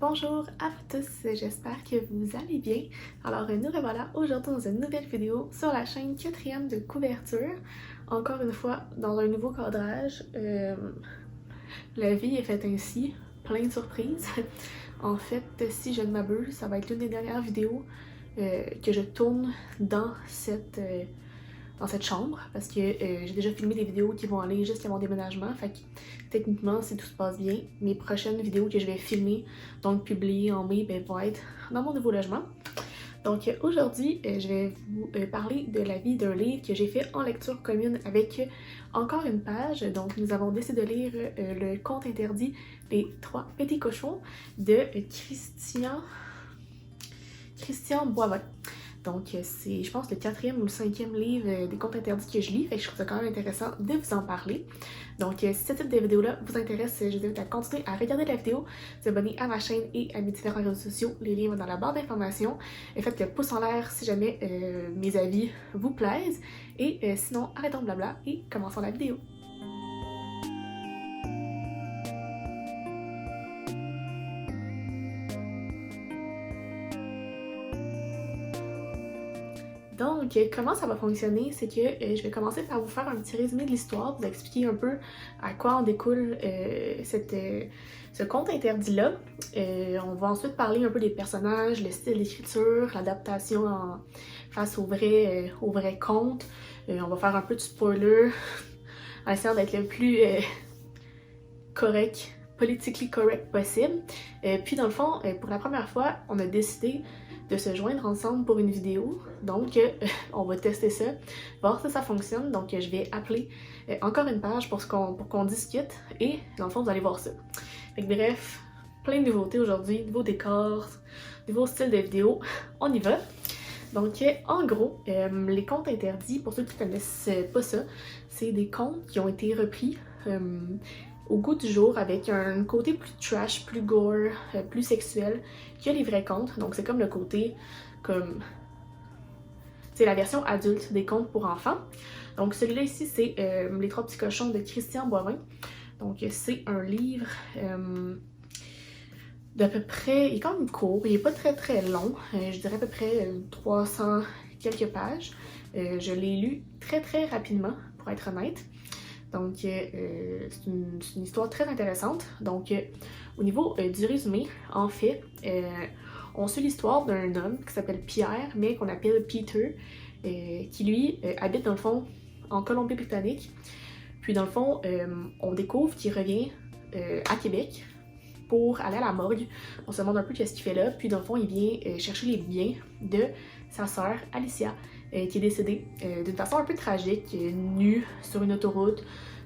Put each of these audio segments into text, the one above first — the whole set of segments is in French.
Bonjour à vous tous, j'espère que vous allez bien. Alors nous revoilà aujourd'hui dans une nouvelle vidéo sur la chaîne 4e de couverture. Encore une fois, dans un nouveau cadrage. La vie est faite ainsi, plein de surprises. En fait, si je ne m'abuse, ça va être l'une des dernières vidéos que je tourne dans cette chambre parce que j'ai déjà filmé des vidéos qui vont aller jusqu'à mon déménagement. Fait que techniquement, si tout se passe bien, mes prochaines vidéos que je vais filmer, donc publier en mai, vont être dans mon nouveau logement. Donc aujourd'hui, je vais vous parler de la vie d'un livre que j'ai fait en lecture commune avec encore une page. Donc nous avons décidé de lire le conte interdit Les Trois Petits Cochons de Christian Boivin. Donc c'est, je pense, le 4e ou le 5e livre des contes interdits que je lis, fait que je trouve ça quand même intéressant de vous en parler. Donc si ce type de vidéo-là vous intéresse, je vous invite à continuer à regarder la vidéo, vous abonner à ma chaîne et à mes différents réseaux sociaux, les liens dans la barre d'informations. Faites le pouce en l'air si jamais mes avis vous plaisent. Et sinon, arrêtons de blabla et commençons la vidéo. Donc, comment ça va fonctionner, c'est que je vais commencer par vous faire un petit résumé de l'histoire, vous expliquer un peu à quoi en découle ce conte interdit-là. On va ensuite parler un peu des personnages, le style d'écriture, l'adaptation face au vrai conte. On va faire un peu de spoiler, en essayant d'être le plus correct, politically correct possible. Puis dans le fond, pour la première fois, on a décidé de se joindre ensemble pour une vidéo. Donc, on va tester ça, voir si ça fonctionne. Donc, je vais appeler encore une page pour qu'on discute et dans le fond, vous allez voir ça. Fait que, bref, plein de nouveautés aujourd'hui, nouveaux décors, nouveaux styles de vidéo. On y va. Donc, en gros, les contes interdits, pour ceux qui ne connaissent pas ça, c'est des contes qui ont été repris au goût du jour avec un côté plus trash, plus gore, plus sexuel que les vrais contes. Donc c'est comme le côté comme... c'est la version adulte des contes pour enfants. Donc celui-là ici, c'est Les Trois Petits Cochons de Christian Boivin. Donc c'est un livre d'à peu près... il est quand même court, il est pas très long. Je dirais à peu près 300 quelques pages. Je l'ai lu très rapidement, pour être honnête. Donc, c'est une histoire très intéressante. Donc, au niveau du résumé, en fait, on suit l'histoire d'un homme qui s'appelle Pierre, mais qu'on appelle Peter, qui lui habite dans le fond en Colombie-Britannique. Puis dans le fond, on découvre qu'il revient à Québec pour aller à la morgue. On se demande un peu qu'est-ce qu'il fait là. Puis dans le fond, il vient chercher les biens de sa sœur Alicia, qui est décédée d'une façon un peu tragique, nue sur une autoroute,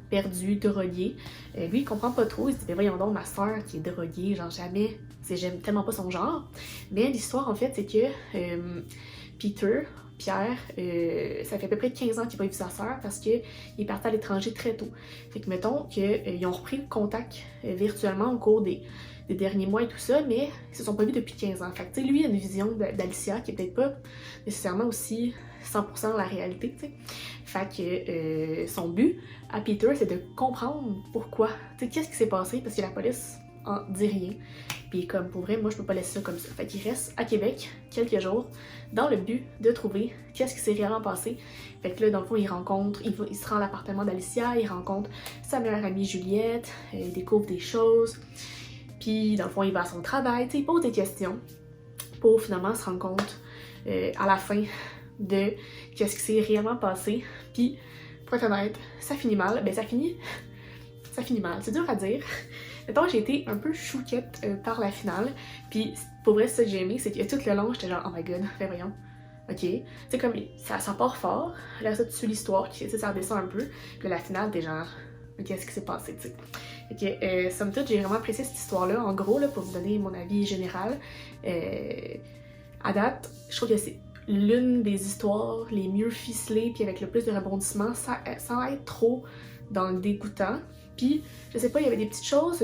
perdue, droguée. Lui, il comprend pas trop, il se dit, mais voyons donc, ma soeur qui est droguée, genre jamais, j'aime tellement pas son genre. Mais l'histoire, en fait, c'est que Pierre, ça fait à peu près 15 ans qu'il n'a pas vu sa sœur parce qu'il est parti à l'étranger très tôt. Fait que mettons qu'ils ont repris le contact virtuellement au cours des derniers mois et tout ça, mais ils se sont pas vus depuis 15 ans. Fait que, tu sais, lui, il a une vision d'Alicia qui est peut-être pas nécessairement aussi 100% la réalité, tu sais. Fait que son but à Peter, c'est de comprendre pourquoi, tu sais, qu'est-ce qui s'est passé, parce que la police en dit rien. Puis comme pour vrai, moi je peux pas laisser ça comme ça. Fait qu'il reste à Québec quelques jours dans le but de trouver qu'est-ce qui s'est réellement passé. Fait que là, dans le fond, il se rend à l'appartement d'Alicia, il rencontre sa meilleure amie Juliette, il découvre des choses. Puis dans le fond, il va à son travail, tu sais, il pose des questions pour finalement se rendre compte à la fin de qu'est-ce qui s'est réellement passé. Puis, pour être honnête, ça finit mal. Ben ça finit mal, c'est dur à dire. Mettons, j'ai été un peu chouquette par la finale. Puis, pour vrai, ce que j'ai aimé, c'est que tout le long, j'étais genre, oh my god, ben voyons. Ok. Tu sais, comme ça part fort. Là, ça, tu suis l'histoire, ça redescend un peu. Puis la finale, t'es genre, qu'est-ce qui s'est passé, tu sais. Fait que, somme toute, j'ai vraiment apprécié cette histoire-là. En gros, là, pour vous donner mon avis général, à date, je trouve que c'est l'une des histoires les mieux ficelées puis avec le plus de rebondissements sans être trop dans le dégoûtant. Puis, je sais pas, il y avait des petites choses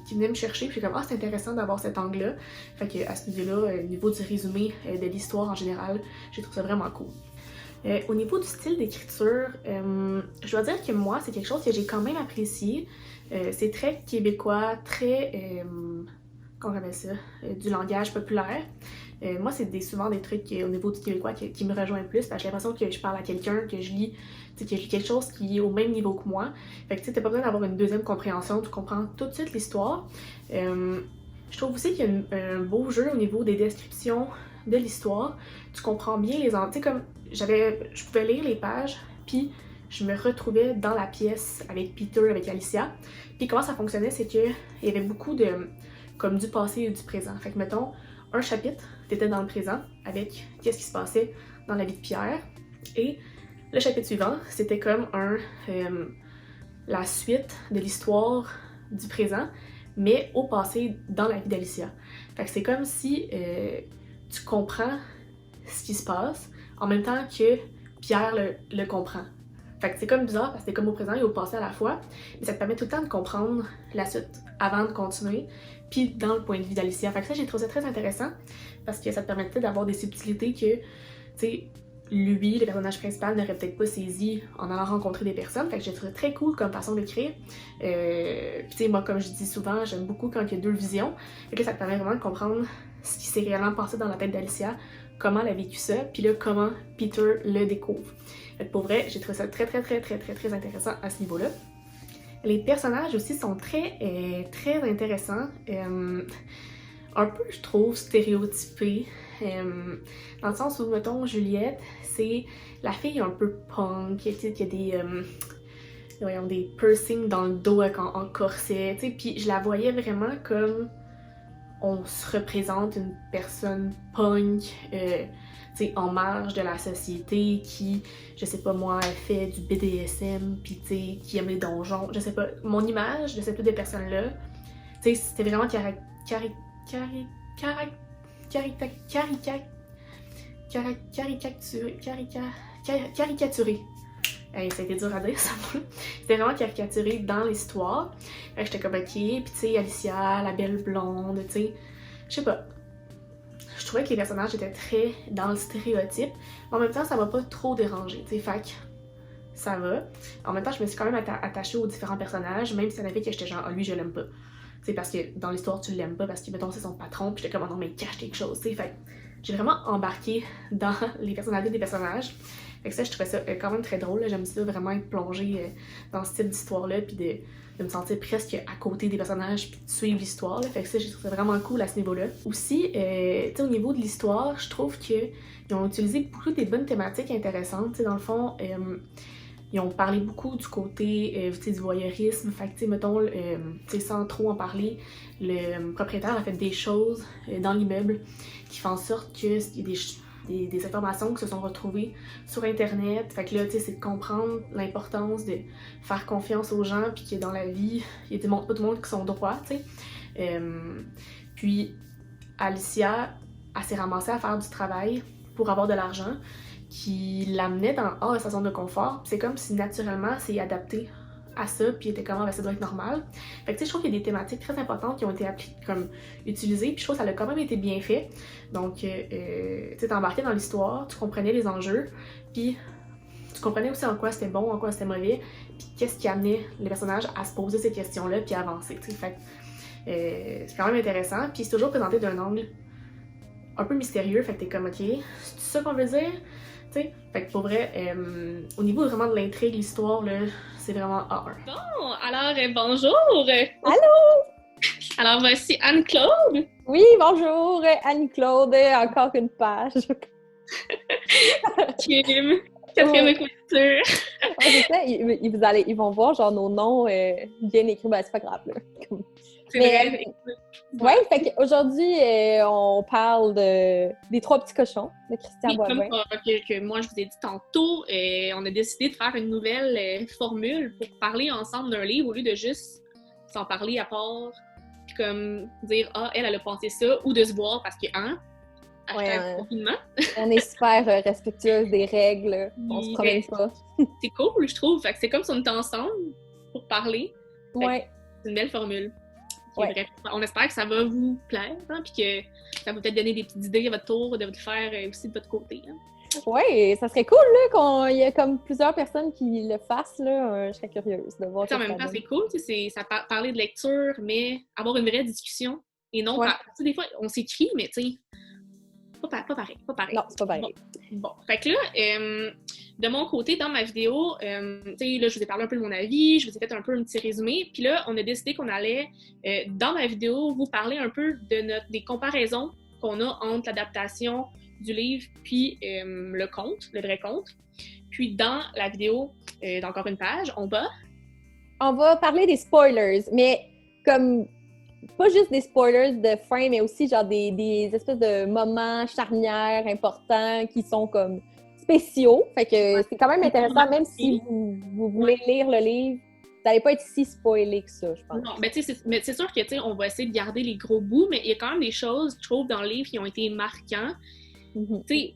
qui venaient me chercher, puis comme, ah, c'est intéressant d'avoir cet angle-là. Fait que à ce niveau-là, au niveau du résumé de l'histoire en général, j'ai trouvé ça vraiment cool. Au niveau du style d'écriture, je dois dire que moi, c'est quelque chose que j'ai quand même apprécié. C'est très québécois, très qu'on appelle ça, du langage populaire. Moi, c'est souvent des trucs au niveau du québécois qui me rejoignent plus, parce que j'ai l'impression que je parle à quelqu'un, que je lis quelque chose qui est au même niveau que moi. Fait que tu sais, t'as pas besoin d'avoir une deuxième compréhension, tu comprends tout de suite l'histoire. Je trouve aussi qu'il y a un beau jeu au niveau des descriptions de l'histoire. Tu comprends bien tu sais, comme je pouvais lire les pages, puis je me retrouvais dans la pièce avec Peter, avec Alicia. Puis comment ça fonctionnait, c'est qu'il y avait beaucoup de, comme du passé et du présent. Fait que mettons, un chapitre, t'étais dans le présent avec qu'est-ce qui se passait dans la vie de Pierre. Et le chapitre suivant, c'était comme la suite de l'histoire du présent, mais au passé dans la vie d'Alicia. Fait que c'est comme si tu comprends ce qui se passe en même temps que Pierre le comprend. Fait que c'est comme bizarre parce que c'est comme au présent et au passé à la fois, mais ça te permet tout le temps de comprendre la suite avant de continuer, puis dans le point de vue d'Alicia. Fait que ça, j'ai trouvé ça très intéressant parce que ça te permettait d'avoir des subtilités que, tu sais, lui, le personnage principal, n'aurait peut-être pas saisi en allant rencontrer des personnes. Fait que j'ai trouvé très cool comme façon d'écrire. Tu sais, moi, comme je dis souvent, j'aime beaucoup quand il y a deux visions. Fait que ça te permet vraiment de comprendre ce qui s'est réellement passé dans la tête d'Alicia, comment elle a vécu ça, puis là, comment Peter le découvre. Fait que pour vrai, j'ai trouvé ça très intéressant à ce niveau-là. Les personnages aussi sont très intéressants. Un peu, je trouve, stéréotypés. Dans le sens où, mettons, Juliette, c'est la fille un peu punk, qui a des piercings dans le dos en corset, tu sais, puis je la voyais vraiment comme on se représente une personne punk, tu sais, en marge de la société, qui, je sais pas moi, fait du BDSM, puis tu sais, qui aime les donjons, je sais pas. Mon image de cette deux personnes-là, tu sais, c'était vraiment caricaturé. Hey, ça a été dur à dire, ça. C'était vraiment caricaturé dans l'histoire. J'étais comme ok, puis tu sais, Alicia, la belle blonde, tu sais, je sais pas. Je trouvais que les personnages étaient très dans le stéréotype, mais en même temps, ça m'a pas trop dérangé, tu sais, fait que ça va. En même temps, je me suis quand même attachée aux différents personnages, même si ça avait que j'étais genre, ah, lui, je l'aime pas. Tu sais, parce que dans l'histoire, tu l'aimes pas, parce que, mettons, c'est son patron, puis j'étais comme, oh non, mais il cache quelque chose, tu sais, fait que j'ai vraiment embarqué dans les personnalités des personnages. Fait que ça, je trouvais ça quand même très drôle, là. J'aime ça vraiment être plongée dans ce type d'histoire-là, puis de me sentir presque à côté des personnages, puis de suivre l'histoire, là. Fait que ça, j'ai trouvé ça vraiment cool à ce niveau-là. Aussi, tu sais, au niveau de l'histoire, je trouve qu'ils ont utilisé beaucoup des bonnes thématiques intéressantes, tu sais, dans le fond, ils ont parlé beaucoup du côté du voyeurisme. Fait que, mettons, sans trop en parler, le propriétaire a fait des choses dans l'immeuble qui font en sorte qu'il y a des informations qui se sont retrouvées sur Internet. Fait que là, c'est de comprendre l'importance de faire confiance aux gens, puis que dans la vie, il y a pas tout le monde qui sont droits, tu sais. Puis, Alicia, elle s'est ramassée à faire du travail pour avoir de l'argent, qui l'amenait dans sa zone de confort. C'est comme si naturellement, c'est adapté à ça, puis était comme, ça doit être normal. Fait que tu sais, je trouve qu'il y a des thématiques très importantes qui ont été utilisées, puis je trouve que ça a quand même été bien fait. Donc, tu sais, t'embarquais dans l'histoire, tu comprenais les enjeux, puis tu comprenais aussi en quoi c'était bon, en quoi c'était mauvais, puis qu'est-ce qui amenait les personnages à se poser ces questions-là, puis à avancer, tu sais. Fait que c'est quand même intéressant, puis c'est toujours présenté d'un angle un peu mystérieux, fait que t'es comme, ok, c'est ça qu'on veut dire? T'sais? Fait que pour vrai, au niveau vraiment de l'intrigue, l'histoire, là, c'est vraiment A1. Bon, alors bonjour! Allô! Alors voici Anne-Claude. Oui, bonjour, Annie-Claude, encore une page. Kim, quatrième écriture. Ouais, c'est ça, ils vont voir genre nos noms bien écrits, ben c'est pas grave, là. C'est vrai. Ouais, fait qu'aujourd'hui, on parle des Trois petits cochons de Christian Oui, Boivin. Comme que moi je vous ai dit tantôt, on a décidé de faire une nouvelle formule pour parler ensemble d'un livre au lieu de juste s'en parler à part, puis comme dire elle a pensé ça, ou de se voir parce que confinement. On est super respectueuse des règles, on se promène pas. C'est cool, je trouve. Fait que c'est comme si on était ensemble pour parler. Ouais. C'est une belle formule. Ouais. Bref, on espère que ça va vous plaire, hein, puis que ça va peut-être donner des petites idées à votre tour de le faire aussi de votre côté. Hein. Ouais, ça serait cool là qu'il y ait comme plusieurs personnes qui le fassent là. Je serais curieuse de voir. En même temps, c'est cool, ça parler de lecture, mais avoir une vraie discussion et non Ouais. par... Tu sais, des fois, on s'écrit, mais tu sais, pas pareil. Non, c'est pas pareil. Bon, fait que là, de mon côté, dans ma vidéo, tu sais, là, je vous ai parlé un peu de mon avis, je vous ai fait un peu un petit résumé, puis là, on a décidé qu'on allait, dans ma vidéo, vous parler un peu de des comparaisons qu'on a entre l'adaptation du livre puis le conte, le vrai conte. Puis dans la vidéo, d'encore une page, en bas, On va parler des spoilers, mais comme pas juste des spoilers de fin, mais aussi genre des espèces de moments charnières importants qui sont comme spéciaux. Fait que c'est quand même intéressant, même si vous voulez lire le livre, vous n'allez pas être si spoilé que ça, je pense. non, mais tu sais, c'est sûr que, tu sais, on va essayer de garder les gros bouts, mais il y a quand même des choses, je trouve, dans le livre qui ont été marquants. Mhm. Tu sais,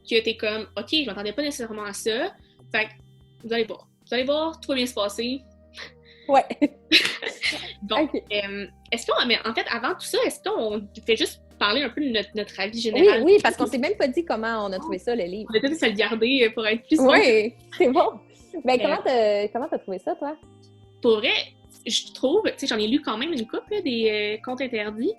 que t'es comme, OK, je m'attendais pas nécessairement à ça. Fait que, vous allez voir. Vous allez voir, tout va bien se passer. Ouais. Donc, Ok. est-ce qu'on, mais en fait, avant tout ça, est-ce qu'on fait juste parler un peu de notre avis Oui, général? oui, parce qu'on s'est même pas dit comment on a trouvé ça, le livre. On a peut-être se le garder pour être plus simple. Oui, c'est bon. Ben, comment t'as trouvé ça, toi? Pour vrai, je trouve, tu sais, j'en ai lu quand même une couple, là, des contes interdits.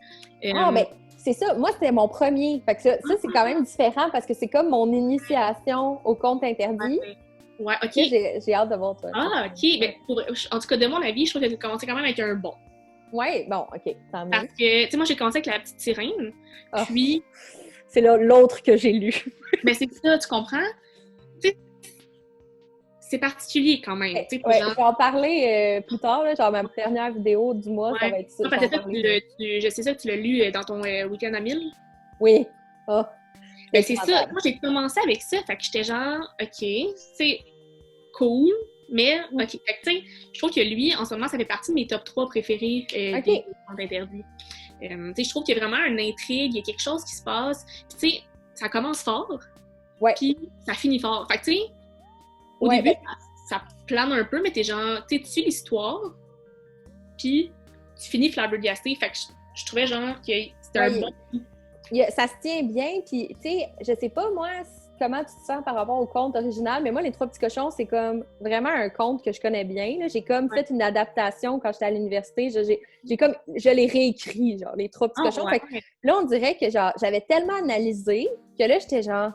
Ah, ben, c'est ça. Moi, c'était mon premier. Fait que ça c'est quand même différent parce que c'est comme mon initiation au conte interdit. Ouais, OK. Ça, j'ai hâte de voir, toi. Ah, OK. Ben, en tout cas, de mon avis, je trouve que tu as commencé quand même avec un bon. Ouais, bon, OK, tant mieux. Parce que, tu sais, moi, j'ai commencé avec La Petite Sirène. Ah. Puis, C'est l'autre que j'ai lu. ben, c'est ça, tu comprends? Tu sais, c'est particulier quand même. Tu sais, pour Ouais, genre- je vais en parler plus tard, là, genre ma dernière vidéo du mois, ça Ouais. va être ça. Non, je vais parce que en ça, parler. je sais ça, tu l'as lu dans ton week-end à 1000. Oui. Ah. Ben, c'est ça. Moi, j'ai commencé avec ça. Fait que j'étais genre, OK, c'est cool, mais OK. Fait que, tu sais, je trouve que lui, en ce moment, ça fait partie de mes top 3 préférés OK. des contes interdits. Tu sais, je trouve qu'il y a vraiment une intrigue, il y a quelque chose qui se passe. Puis, tu sais, ça commence fort, Ouais. puis ça finit fort. Fait que, tu sais, au Ouais, début, ben- ça plane un peu, mais t'es genre, tu sais, tu suis l'histoire, puis tu finis flabbergasté. Fait que je trouvais genre que c'était un Ouais, bon... Ça se tient bien, puis tu sais, je sais pas moi comment tu te sens par rapport au conte original, mais moi, Les Trois Petits Cochons, c'est comme vraiment un conte que je connais bien. Là. J'ai comme fait une adaptation quand j'étais à l'université. Je l'ai réécrit, genre, Les Trois Petits Cochons. ouais. Fait que là, on dirait que genre j'avais tellement analysé que là, j'étais genre,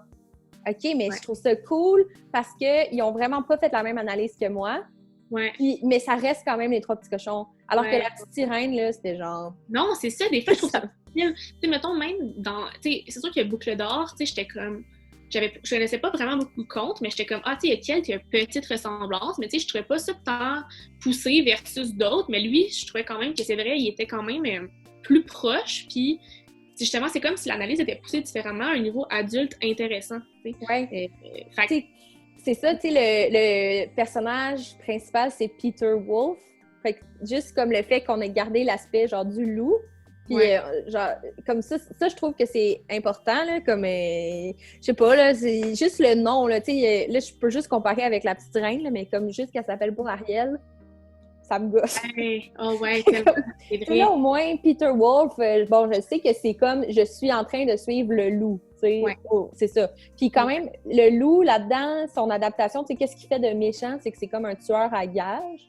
OK, mais je trouve ça cool parce qu'ils ont vraiment pas fait la même analyse que moi. Ouais. Puis, mais ça reste quand même Les Trois Petits Cochons. Alors que Ouais. La Petite Sirène, là, c'était genre... Non, c'est ça. Des fois, je trouve ça difficile. Tu sais, mettons, même dans... Tu sais, c'est sûr qu'il y a Boucle d'or, tu sais, j'étais comme... Je connaissais pas vraiment beaucoup de contes, mais j'étais comme, ah, tu sais, il y a une petite ressemblance, mais tu sais, je trouvais pas ça tant poussé versus d'autres, mais lui, je trouvais quand même que c'est vrai, il était quand même plus proche, puis justement, c'est comme si l'analyse était poussée différemment à un niveau adulte intéressant, tu sais. Ouais. Fait que- C'est ça, tu sais, le personnage principal, c'est Peter Wolf. Fait que juste comme le fait qu'on ait gardé l'aspect, genre, du loup. Puis, Ouais. genre, comme ça, je trouve que c'est important, là, comme, je sais pas, là, c'est juste le nom, là, tu sais, là, je peux juste comparer avec La Petite Reine, là, mais comme juste qu'elle s'appelle pour Ariel, ça me gosse. Hey, oh ouais, tellement, c'est Tu sais, vrai. là, au moins, Peter Wolf, bon, je sais que c'est comme je suis en train de suivre le loup, tu sais. Ouais. Oh, c'est ça. Puis quand même, le loup, là-dedans, son adaptation, tu sais, qu'est-ce qu'il fait de méchant? C'est que c'est comme un tueur à gages.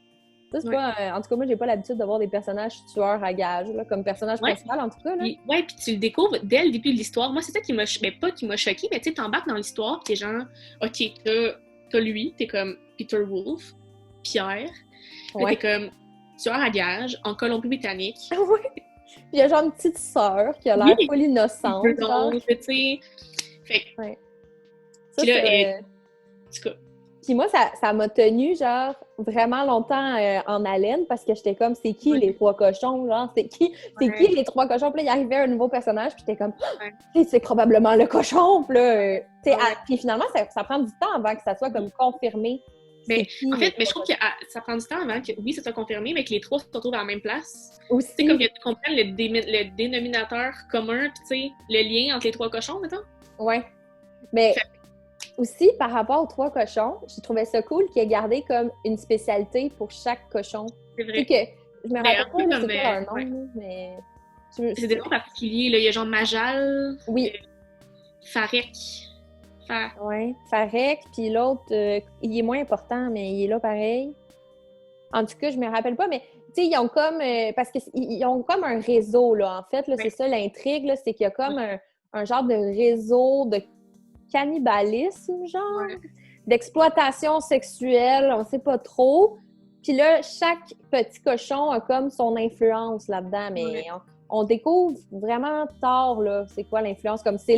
Ça, c'est Ouais. pas... en tout cas, moi, j'ai pas l'habitude de voir des personnages tueurs à gages, là, comme personnage Ouais. principal, en tout cas, là. Ouais, puis tu le découvres dès le début de l'histoire. Moi, c'est ça qui m'a... Mais pas qui m'a choqué, mais tu sais, t'embarques dans l'histoire, pis t'es genre, OK, t'as lui, t'es comme Peter Wolf, Pierre, là, Ouais. t'es comme tueur à gages en Colombie-Britannique. Ouais. Puis il y a genre une petite sœur qui a l'air Oui. full innocente. Un peu genre. drôle, tu sais. Fait que, Ça, puis là, c'est... en tout cas, Puis moi, ça m'a tenu, genre, vraiment longtemps en haleine parce que j'étais comme, c'est qui Ouais. les trois cochons, genre? C'est qui les trois cochons? Puis là, il arrivait un nouveau personnage, puis j'étais comme, Ouais. Tu sais, c'est probablement le cochon. Puis là, tu sais, Ouais. puis finalement, ça prend du temps avant que ça soit comme confirmé. Mais, c'est qui en les fait, mais je trois trouve que ça prend du temps avant que, oui, ça soit confirmé, mais que les trois se retrouvent à la même place. cochons. Aussi. Tu sais, comme que tu comprennes le dénominateur commun, puis tu sais, le lien entre les trois cochons, mettons. Ouais. Mais aussi, par rapport aux trois cochons, j'ai trouvé ça cool qu'il ait gardé comme une spécialité pour chaque cochon. C'est Tu sais vrai. que, je me Mais rappelle un pas, peu là, c'est comme, quoi leur nom, ouais. là, mais... C'est des noms particuliers, là. Il y a genre Majal, Oui. Farek. Ouais, Farek, puis l'autre, il est moins important, mais il est là pareil. En tout cas, je me rappelle pas, mais sais, ils ont comme... parce qu'ils ont comme un réseau, là, en fait. Là, Ouais. c'est ça l'intrigue, là, c'est qu'il y a comme un genre de réseau de cannibalisme, genre, Ouais. d'exploitation sexuelle, on sait pas trop. Puis là, chaque petit cochon a comme son influence là-dedans, mais Ouais. on découvre vraiment tard, là, c'est quoi l'influence, comme c'est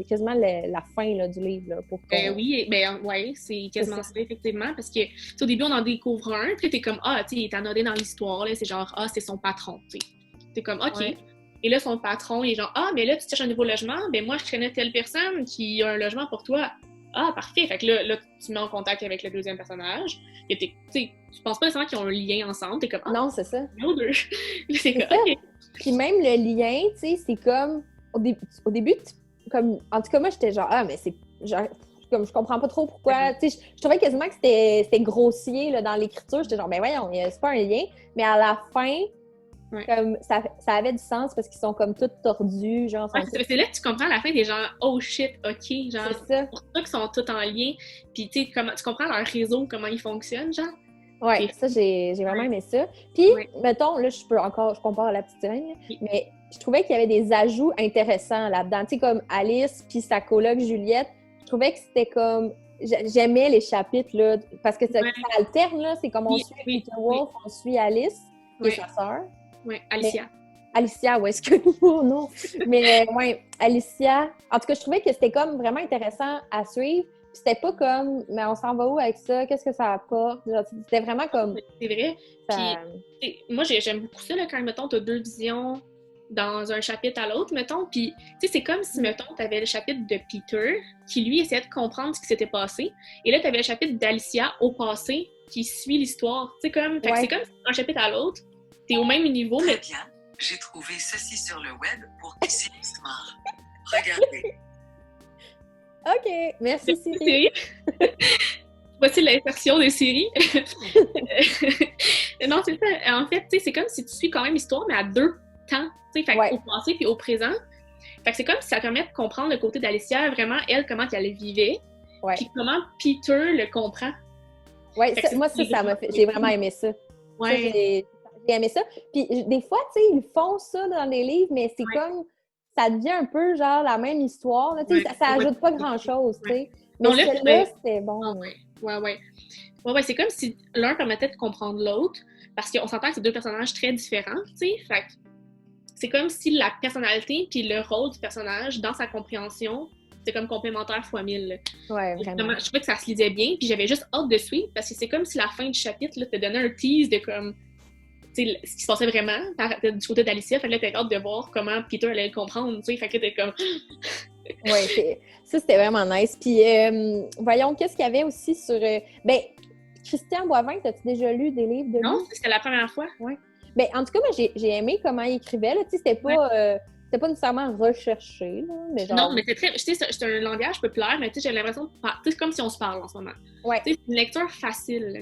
quasiment la fin là, du livre, là, pour qu'on... Oui, ouais, c'est quasiment ça. ça, effectivement, parce que au début, on en découvre un, puis t'es comme, tu sais, il est anodin dans l'histoire, là, c'est genre, c'est son patron, tu sais. T'es comme, OK. Ouais. Et là, son patron, il est genre, mais là, tu cherches un nouveau logement, ben moi, je connais telle personne qui a un logement pour toi. Ah, parfait. Fait que là, tu te mets en contact avec le deuxième personnage. Et tu penses pas nécessairement qu'ils ont un lien ensemble. T'es comme, Non, c'est ça. nous deux. Là, c'est comme, ça. OK. Puis même le lien, tu sais, c'est comme... Au début, comme... En tout cas, moi, j'étais genre, mais c'est... Genre, comme je comprends pas trop pourquoi... Tu sais, je trouvais quasiment que c'était grossier, là, dans l'écriture. J'étais genre, voyons, c'est pas un lien. Mais à la fin... Ouais. Comme ça avait du sens parce qu'ils sont comme tous tordus, genre. C'est là que tu comprends à la fin des gens, oh shit, ok, genre, c'est pour ça qu'ils sont tous en lien, puis tu sais, tu comprends leur réseau, comment il fonctionne, genre. Ouais, ça, j'ai vraiment aimé ça. Puis, mettons, là, je compare à La Petite Sirène, mais je trouvais qu'il y avait des ajouts intéressants là-dedans. Tu sais, comme Alice puis sa coloc Juliette, je trouvais que c'était comme... J'aimais les chapitres, là, parce que ça alterne, là. C'est comme on suit Peter Wolf, on suit Alice, qui est sa sœur. Oui, Alicia. Alicia, ouais, excuse-moi, non. Mais Alicia, en tout cas, je trouvais que c'était comme vraiment intéressant à suivre. Puis c'était pas comme, mais on s'en va où avec ça? Qu'est-ce que ça apporte? C'était vraiment comme... C'est vrai. Ça... Puis, moi, j'aime beaucoup ça, là, quand, mettons, t'as deux visions dans un chapitre à l'autre, mettons. Puis, tu sais, c'est comme si, mettons, t'avais le chapitre de Peter, qui, lui, essayait de comprendre ce qui s'était passé. Et là, t'avais le chapitre d'Alicia au passé, qui suit l'histoire. Tu sais, comme... Fait que c'est comme un chapitre à l'autre. T'es au même niveau, mais... Très bien. J'ai trouvé ceci sur le web pour tisser l'histoire. Regardez. OK. Merci, Siri. Voici l'insertion des séries. Non, c'est ça. En fait, tu sais, c'est comme si tu suis quand même l'histoire, mais à deux temps. Tu sais, au passé puis au présent. Fait que c'est comme si ça permet de comprendre le côté d'Alicia, vraiment, elle, comment elle vivait. Puis comment Peter le comprend. Ouais, moi, ça m'a fait... J'ai vraiment aimé ça. Ouais. J'ai aimé ça. Puis des fois, tu sais, ils font ça dans les livres, mais c'est comme... Ça devient un peu, genre, la même histoire. Là, ça ajoute pas grand-chose, tu sais. Mais celle-là, c'était bon. Ouais, c'est comme si l'un permettait de comprendre l'autre, parce qu'on s'entend que c'est deux personnages très différents, tu sais. Fait que c'est comme si la personnalité puis le rôle du personnage, dans sa compréhension, c'est comme complémentaire fois 1000. Ouais, vraiment. Je trouvais que ça se lisait bien, puis j'avais juste hâte de suivre, parce que c'est comme si la fin du chapitre, là, te donnait un tease de comme... ce qui se passait vraiment du côté d'Alicia. Fait que là, t'as hâte de voir comment Peter allait le comprendre, tu sais. Fait que t'es comme... Oui, ça, c'était vraiment nice. Puis, voyons, qu'est-ce qu'il y avait aussi sur... Christian Boivin, t'as-tu déjà lu des livres de lui? Non, c'était la première fois. Oui. Ben, en tout cas, moi, j'ai aimé comment il écrivait, là. Tu sais, c'était pas nécessairement recherché, là, mais genre... Non, mais c'est un langage populaire, mais tu sais, j'ai l'impression de... C'est comme si on se parle en ce moment. Ouais. Tu sais, c'est une lecture facile, là.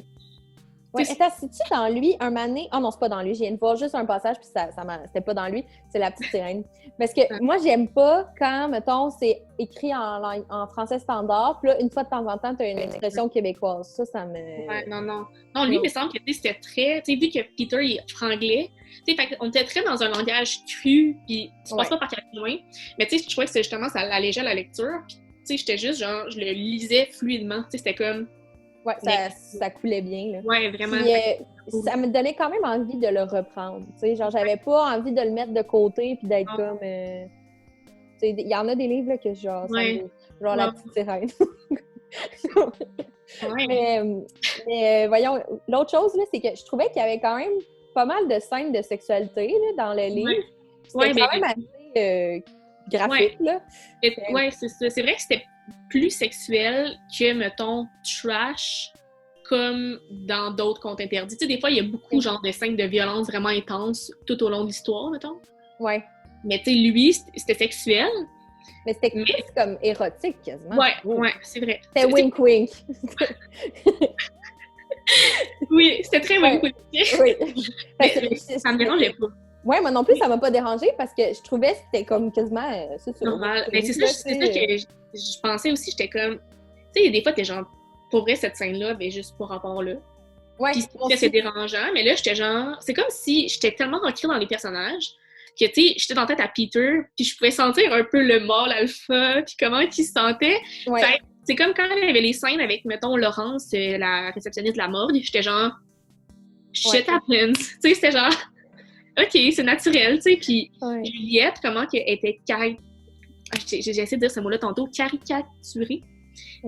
Ouais, attends, c'est-tu dans lui, un mané... Oh non, c'est pas dans lui. Je viens de voir juste un passage, puis c'était pas dans lui. C'est La Petite Sirène. Parce que moi, j'aime pas quand, mettons, c'est écrit en français standard, puis là, une fois de temps en temps, t'as une expression québécoise. Ça me... Ouais, non. Non, lui, il me semble que c'était très... Tu sais, vu que Peter, il est franglais, tu sais, on était très dans un langage cru, puis tu passes pas par quelqu'un loin. Mais tu sais, je trouvais que c'est justement, ça allégeait la lecture, puis tu sais, j'étais juste, genre, je le lisais fluidement. Tu sais, c'était comme... Ouais, ça coulait bien, là. Ouais, vraiment. Puis, ça me donnait quand même envie de le reprendre. Tu sais, genre, j'avais pas envie de le mettre de côté puis d'être comme... tu sais, il y en a des livres là, que genre... Genre La Petite Sirène. Mais voyons, l'autre chose, là, c'est que je trouvais qu'il y avait quand même pas mal de scènes de sexualité là, dans le livre. C'était quand même assez graphique, là. Ouais, c'est ça. C'est vrai que c'était plus sexuel que, mettons, trash, comme dans d'autres contes interdits. Tu sais, des fois, il y a beaucoup, genre, de scènes de violence vraiment intenses tout au long de l'histoire, mettons. Ouais. Mais, tu sais, lui, c'était sexuel. Mais c'était plus comme érotique, quasiment. Ouais, c'est vrai. C'était wink-wink. Oui, c'était très wink-wink. Oui. Ça me dérangeait pas. Ouais, moi non plus, ça m'a pas dérangé parce que je trouvais que c'était comme quasiment... normal. Mais c'est ça que je pensais aussi, j'étais comme... Tu sais, des fois, t'es genre, pour vrai, cette scène-là, ben juste pour rapport là. Ouais, Puis que c'est dérangeant, mais là, j'étais genre... C'est comme si j'étais tellement ancrée dans les personnages que, tu sais, j'étais dans la tête à Peter, puis je pouvais sentir un peu le mâle alpha, puis comment il se sentait. ouais. Fait c'est comme quand il y avait les scènes avec, mettons, Laurence, la réceptionniste de la morgue, j'étais genre... Shit happens. Tu sais, c'était genre... OK, c'est naturel, tu sais. Puis Juliette, comment qu'elle était j'ai essayé de dire ce mot-là tantôt, caricaturée.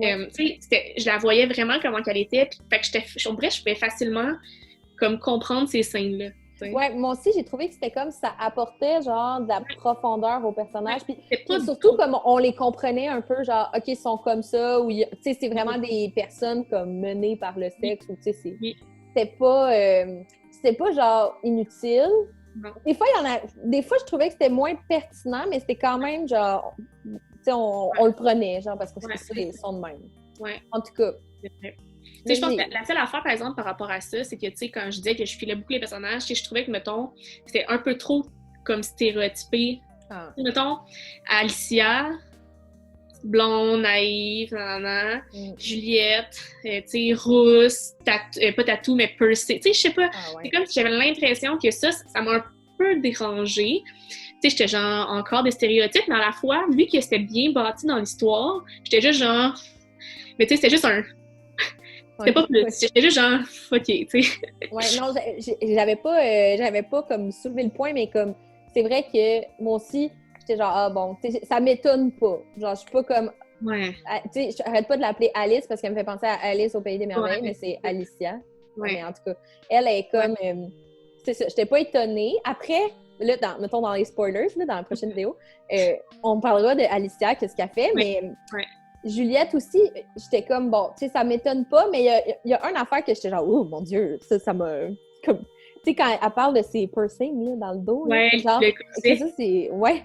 Tu sais, je la voyais vraiment comment qu'elle était. Puis, fait que bref, je pouvais facilement comme comprendre ces scènes-là. T'sais. Ouais, moi aussi, j'ai trouvé que c'était comme ça apportait genre de la profondeur aux personnages. Puis pas surtout comme on les comprenait un peu, genre, OK, ils sont comme ça, ou tu sais, c'est vraiment des personnes comme menées par le sexe, ou tu sais, c'était pas genre inutile. Non. Des fois, je trouvais que c'était moins pertinent, mais c'était quand même genre, tu sais, on le prenait, genre, parce que c'est ça, ils sont de même. Ouais. En tout cas. C'est vrai. Tu sais, je pense que la seule affaire, par exemple, par rapport à ça, c'est que, tu sais, quand je disais que je filais beaucoup les personnages, je trouvais que, mettons, c'était un peu trop comme stéréotypé. Mettons, Alicia, blonde, naïve, Juliette, tu sais, rousse, pas tatou, mais pursée. Tu sais, je sais pas, c'est comme si j'avais l'impression que ça m'a un peu dérangée. Tu sais, j'étais genre encore des stéréotypes, mais à la fois, vu que c'était bien bâti dans l'histoire, j'étais juste genre... Mais tu sais, c'était juste un... C'était pas plus. J'étais juste genre, OK, tu sais. Ouais, non, j'avais pas comme soulevé le point, mais comme, c'est vrai que moi aussi, j'étais genre, ah bon, ça m'étonne pas. Genre, je suis pas comme. Ouais. Tu sais, j'arrête pas de l'appeler Alice parce qu'elle me fait penser à Alice au Pays des Merveilles, mais c'est Alicia. Ouais. Mais en tout cas, elle est comme. C'est ça, j'étais pas étonnée. Après, là, mettons dans les spoilers, là, dans la prochaine vidéo, on parlera de Alicia, qu'est-ce qu'elle fait, mais. Juliette aussi, j'étais comme, bon, tu sais, ça m'étonne pas, mais il y a une affaire que j'étais genre, oh mon Dieu, ça m'a. Comme, tu sais, quand elle parle de ses piercings là, dans le dos, là, genre, ça, c'est. Ouais.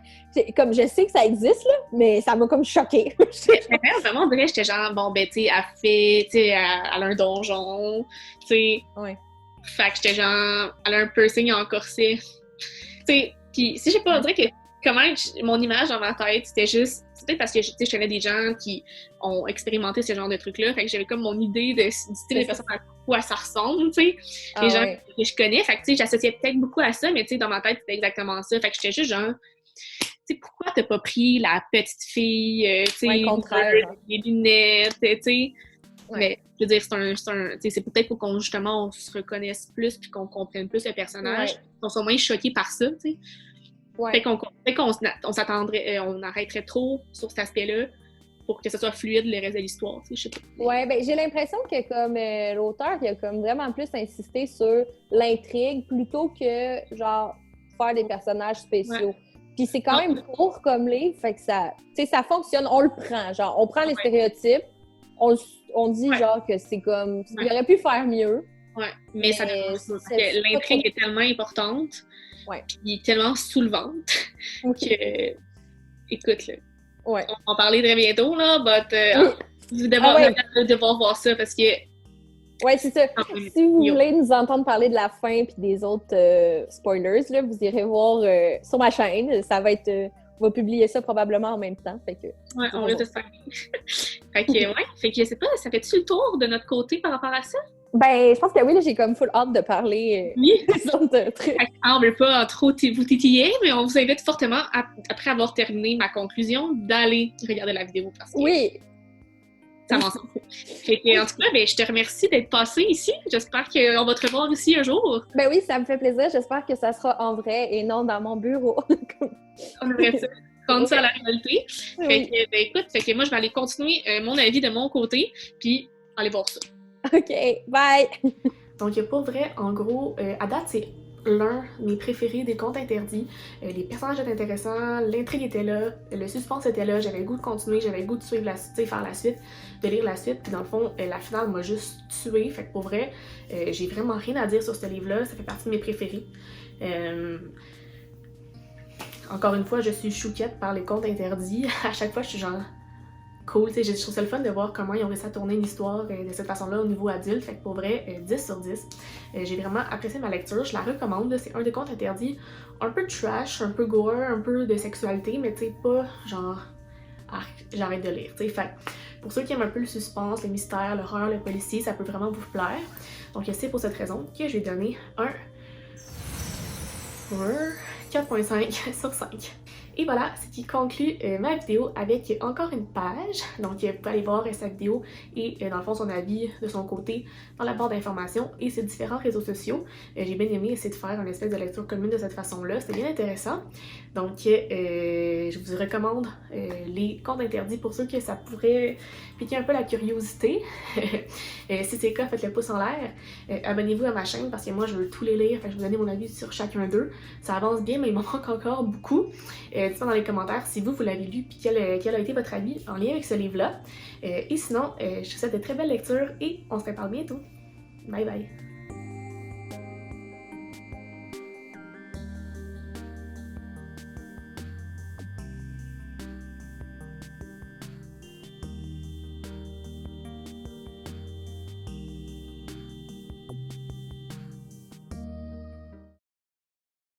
Comme, je sais que ça existe, là, mais ça m'a comme choquée. Vraiment, vrai, j'étais genre, bon, ben, tu sais, elle fait, tu sais, elle a un donjon, tu sais. Ouais. Fait que j'étais genre, elle a un piercing en corset. Tu sais, pis si j'ai pas, on dirait que comment mon image dans ma tête, c'était juste. C'est peut-être parce que je connais des gens qui ont expérimenté ce genre de trucs-là. Fait que j'avais comme mon idée du style des personnes à quoi ça ressemble, tu sais. Les gens que je connais. Fait que, tu sais, j'associais peut-être beaucoup à ça, mais tu sais, dans ma tête, c'était exactement ça. Fait que j'étais juste genre, tu sais, pourquoi t'as pas pris la petite fille, tu sais, les lunettes, tu sais. Mais, je veux dire, c'est peut-être pour qu'on, justement, on se reconnaisse plus puis qu'on comprenne plus le personnage, qu'on soit moins choqués par ça, tu sais. Fait qu'on s'attendrait, on arrêterait trop sur cet aspect-là pour que ce soit fluide le reste de l'histoire, tu sais, je sais pas. Ouais, ben j'ai l'impression que comme l'auteur, il a comme vraiment plus insisté sur l'intrigue plutôt que genre faire des personnages spéciaux. Puis c'est quand même court comme livre, fait que ça, tu sais, ça fonctionne, on le prend, genre on prend les stéréotypes, on dit genre que c'est comme, il aurait pu faire mieux. Ouais, mais ça dérange pas, parce que l'intrigue est tellement importante. Puis tellement soulevante que, écoute, là, on va en parler très bientôt, là, vous devez devoir voir ça parce que... Ouais, c'est ça. Si vous voulez nous entendre parler de la fin puis des autres spoilers, là, vous irez voir sur ma chaîne. Ça va être... on va publier ça probablement en même temps, fait que... Ouais, on risque de se faire. Fait que, je sais pas, ça fait-tu le tour de notre côté par rapport à ça? Ben, je pense que oui, là, j'ai comme full hâte de parler des autres trucs. On ne veut pas trop vous titiller, mais on vous invite fortement, après avoir terminé ma conclusion, d'aller regarder la vidéo parce que ça m'ensemble. Fait que, en tout cas, ben, je te remercie d'être passé ici. J'espère qu'on va te revoir ici un jour. Ben oui, ça me fait plaisir. J'espère que ça sera en vrai et non dans mon bureau. On aimerait ça. Rendre ça à la réalité. Fait que, ben, écoute, fait que moi, je vais aller continuer mon avis de mon côté, puis aller voir ça. OK, bye! Donc, pour vrai, en gros, à date, c'est l'un de mes préférés des contes interdits. Les personnages étaient intéressants, l'intrigue était là, le suspense était là, j'avais le goût de continuer, j'avais le goût de suivre faire la suite, de lire la suite, puis dans le fond, la finale m'a juste tuée. Fait que pour vrai, j'ai vraiment rien à dire sur ce livre-là, ça fait partie de mes préférés. Encore une fois, je suis chouquette par les contes interdits. À chaque fois, je suis genre... cool, tu sais, je trouve ça le fun de voir comment ils ont réussi à tourner une histoire de cette façon-là au niveau adulte, fait que pour vrai, 10 sur 10. J'ai vraiment apprécié ma lecture, je la recommande, c'est un des contes interdits, un peu trash, un peu gore, un peu de sexualité, mais tu sais, pas genre, j'arrête de lire, tu sais, fait Pour ceux qui aiment un peu le suspense, le mystère, l'horreur, le policier, ça peut vraiment vous plaire. Donc c'est pour cette raison que je vais donner un 4.5 sur 5. Et voilà, ce qui conclut ma vidéo avec encore une page. Donc vous pouvez aller voir sa vidéo et dans le fond son avis de son côté dans la barre d'informations et ses différents réseaux sociaux. J'ai bien aimé essayer de faire une espèce de lecture commune de cette façon-là, c'était bien intéressant. Donc je vous recommande les comptes interdits pour ceux que ça pourrait piquer un peu la curiosité. Si c'est le cas, faites le pouce en l'air. Abonnez-vous à ma chaîne parce que moi je veux tous les lire, je vais vous donner mon avis sur chacun d'eux. Ça avance bien mais il m'en manque encore beaucoup. Dites-moi dans les commentaires si vous l'avez lu et quel a été votre avis en lien avec ce livre-là. Et sinon, je vous souhaite de très belles lectures et on se reparle bientôt. Bye bye!